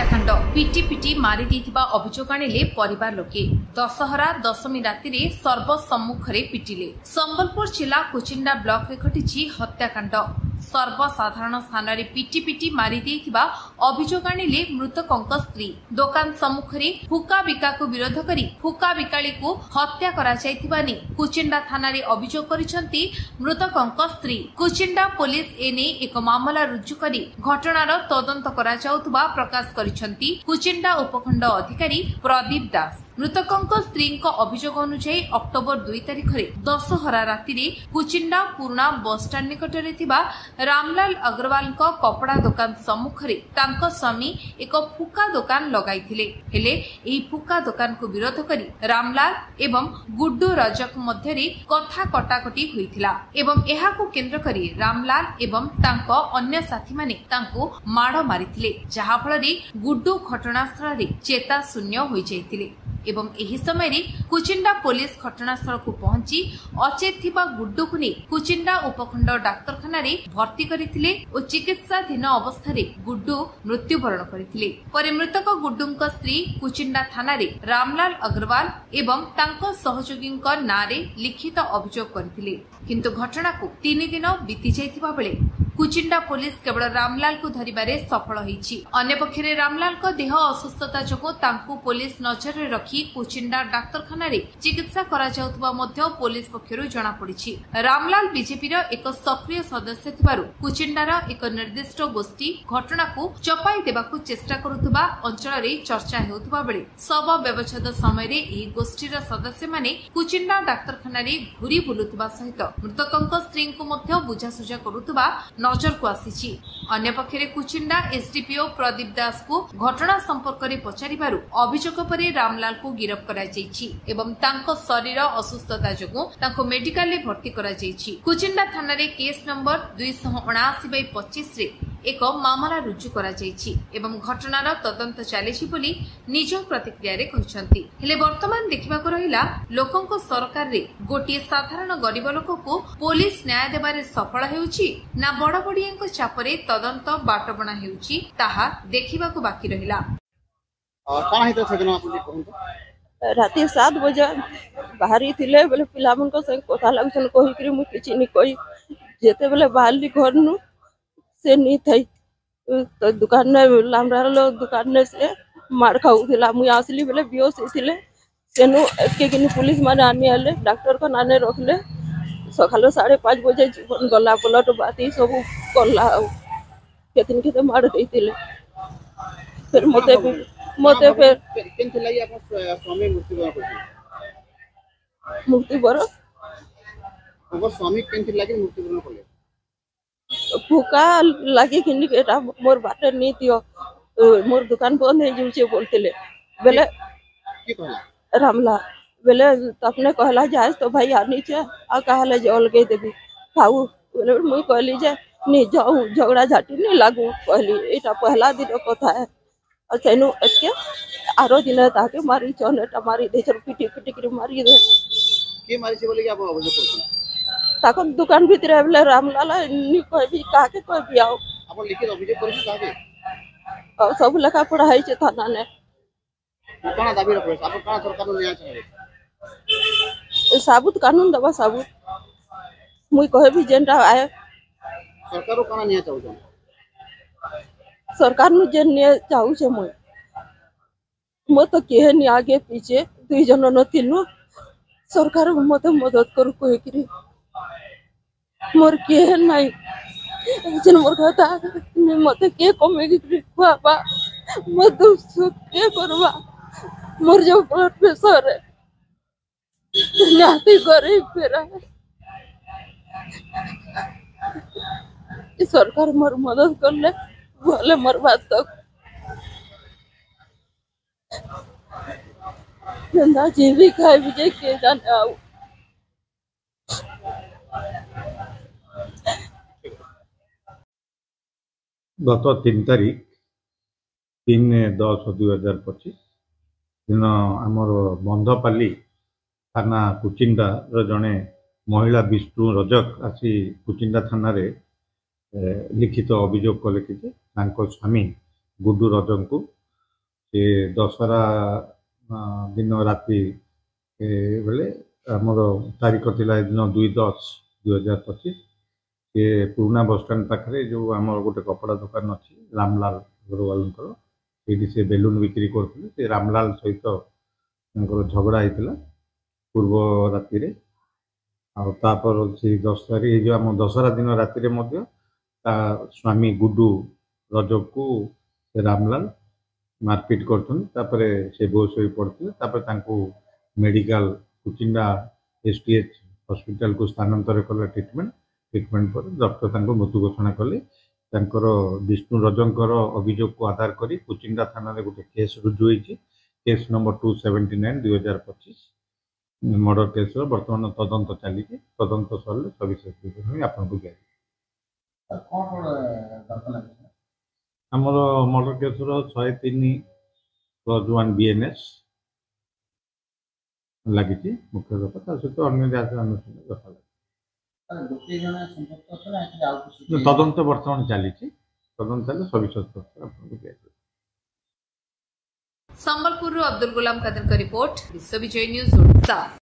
हत्याकांड पिटी पिटी मारी देथिबा अभियोग आनिले परिवार लोके। दशहरा दशमी राति सर्वसम्मुखरे पिटिले। संबलपुर जिला कुचिंडा ब्लॉक रे घटिछि हत्याकांड। सर्वसाधारण स्थान रे पिटी पिटी मारी देथिबा अभियोग आनिले मृतकଙ୍କ स्त्री। दुकान सम्मुखरे फुका बिका को विरोध करी फुका बिकाली को हत्या करा जायथिबा नि कुचिंडा थाना रे अभियोग करिसंती मृतकଙ୍କ स्त्री। कुचिंडा पुलिस एने एक मामला रुजु करी घटनार तदंत करा जाउतबा प्रकाश करिसंती कुचिंडा उपखंड अधिकारी प्रदीप दास। मृतकଙ୍କ स्त्रीଙ୍କ अभियोग अनुसार अक्टोबर 2 तारिख दशहरा राति कुचिंडा पुराना बस स्टाण्ड निकटरे थिबा रामलाल अग्रवाल कपड़ा दुकान सम्मुखरे तांको स्वामी एक फुका दुकान लगाइथिले। हेले एही फुका दुकान को विरोध करी रामलाल एवं गुड्डू रजक मध्यरे कथा कटाकटी होइथिला एवं एहाको केंद्र करी रामलाल एवं तांको अन्य साथी माने तांको माड़ मारिथिले, जहा फଳରେ गुड्डू घटनास्थल रे चेता शून्य होई जाइथिले एवं एही समय रे कुचिंडा पुलिस घटनास्थल को पहुंची अचेत थिबा गुड्डू को नहीं कुचिंडा उपखंड डाक्तरखाना रे भर्ती करिथिले और चिकित्साधीन अवस्था रे गुड्डू मृत्युवरण करिथिले। परे मृतक गुड्डूଙ୍କ स्त्री कुचिंडा थाना रे रामलाल अग्रवाल एवं तांको सहयोगीଙ୍କ नारे लिखित अभियोग करिथिले, किंतु घटना को 3 दिन बीती जाइथिबा बेले कुचिंडा पुलिस केवल रामलाल को धरिबारे सफल होईछि। अन्य पक्षरे रामलाल को देह असुस्थता जोगु तांको पुलिस नजर रे रखी कुचिंडा डाक्तरखाना रे चिकित्सा करा जाउतबा मध्य पुलिस पक्षरु जणा पड़िछि। रामलाल बीजेपी रो एक सक्रिय सदस्य थिबारु कुचिंडार एक निर्दिष्ट गोष्ठी घटना को चपाई देबाकू चेष्टा करुतबा अंचल रे चर्चा हेउतबा बेले शव व्यवच्छेद समय रे एही गोष्ठीर सदस्य माने कुचिंडा डाक्तरखाना रे घुरी बुलुतबा सहित मृतकଙ୍କ स्त्री को मध्य बुझासुझा करुतबा नजर को आसीछि। अन्य पक्षरे कुचिंडा एसडीपीओ प्रदीप दास को घटना संपर्क में पचारिबारु अभियोग परे रामलाल को गिरफ्त करा जायछि एवं तांको शरीर असुस्थता जोगु तांको मेडिकल रे भर्ती करा जायछि। कुचिंडा थाना रे केस नंबर 279/25 रे एक मामला रुजु करा जायछि एवं घटनार तदंत चलिछि बोली निज प्रतिक्रिया रे कहिसंती। हेले वर्तमान देखिबाको रहिला लोकंको सरकार रे गोटिए साधारण गरीब लोक को पुलिस न्याय देबारे सफल हेउछि ना बड़ बड़ियांको चापरे तदंत बाटबणा हेउछि ताहा देखिबाको बाकी रहिला। कहां हित सेदिन आपन कहंतो राति 7 बजे बाहरी थिले बेले पिलामन को संग कथा लागसन कहि करी मु किछि नि कहि जेते बेले बाहरली घर नु से नहीं थी तो दुकान में लामरार दुकान में से मार खाऊला मुई आसली बेले बेहोश होते सेनु के पुलिस माने आनी आले डॉक्टर को नाने रखले सकाल 5:30 बजे जीवन गला पलट बात सब कला केतिन केते मार देइतिले फिर मते फिर केनथे लागि आपन स्वामी मृत्युवरण ओकर स्वामी केनथे लागि मृत्युवरण करले फुका लगे कि मोर बाटे नहीं दियो मोर दुकान बंद हो जाउछे बोलतिले बेले की कहला रामला बेले अपने कहला जाए तो भाई आनी छे आ कहले जे अलगे देबी खाऊ बेले मुई कहली जे नहीं जाऊ झगड़ा झाटी नहीं लागू कहली एटा पहला दिन कथा है और सेनु एके आरो दिन ताके मारी चनेटा मारी दे पिटी पिटी कर मारी दे के मारी छे बोले कि आप अभियोग करछन ताको दुकान भीतर बेले रामलाल नि कहबी काके कहबी आओ अपन लिखित अभियोग करछन काके और सब लेखा पढ़ाई छे थाना ने कोना दाबी रखो आप कोना सरकार ने न्याय चाहे साबुत कानून दबा साबुत मुई कहबी जेनटा आए सरकार को कोना न्याय चाहू सरकार नु जे न्याय चाहू छे मो तो केहे नि आगे पीछे दुई जन न थिलु सरकार मते मदद करू कहि मोर के नहीं जन मोर कहता मते के कमेगी बाबा मत के करबा मोर जो ब्लड प्रेशर है नाती करे फेरा सरकार मोर मदद कर ले भले मोर बात तक नंदा जीवी खाए विजय के जाने आऊ गत 3 तारिख 3/10/2025 दिन आमर बंधपाली थाना कुचिंडा जड़े महिला विष्णु रजक आसी कुचिंडा थाना लिखित अभियोग कले कि स्वामी गुड्डू रजक को ସେ ଦଶହରା दिन राति बेले आमर तारीख थिला दिन 2/10/2025 से पुराना बस स्टाण्ड पाखे जो आम गोटे कपड़ा दुकान अच्छी रामलाल अग्रवाल से बेलून बिक्री करते से रामलाल सहित झगड़ा होता पूर्व राति आपर से 10 तारीख जो आम दशहरा दिन राति स्वामी गुडू रजक को से रामलाल मारपिट करते से बेहोश हो पड़ते मेडिकल कुचिंडा एसटीएच हॉस्पिटल को स्थानांतर कले ट्रिटमेंट पर डॉक्टर मृत्यु घोषणा कले विष्णु रजंकर अभियोग को आधार करी कुचिंडा थाना गोटे केस रुजु होती केस नंबर 279/2025 मर्डर केस बर्तमान तदंत चली तदंत सरले सविशेष विवरण आपको दिया आमर मर्डर केस 103+1 BNS लगी मुख्य दफा सहित अन्य अनुष्ठान दफा तदंत बर्तमान चली तदंत सविशेष तथ्य आपको दिया संबलपुर अब्दुल गुलाम कादर का रिपोर्ट विश्व विजय न्यूज ओडिशा।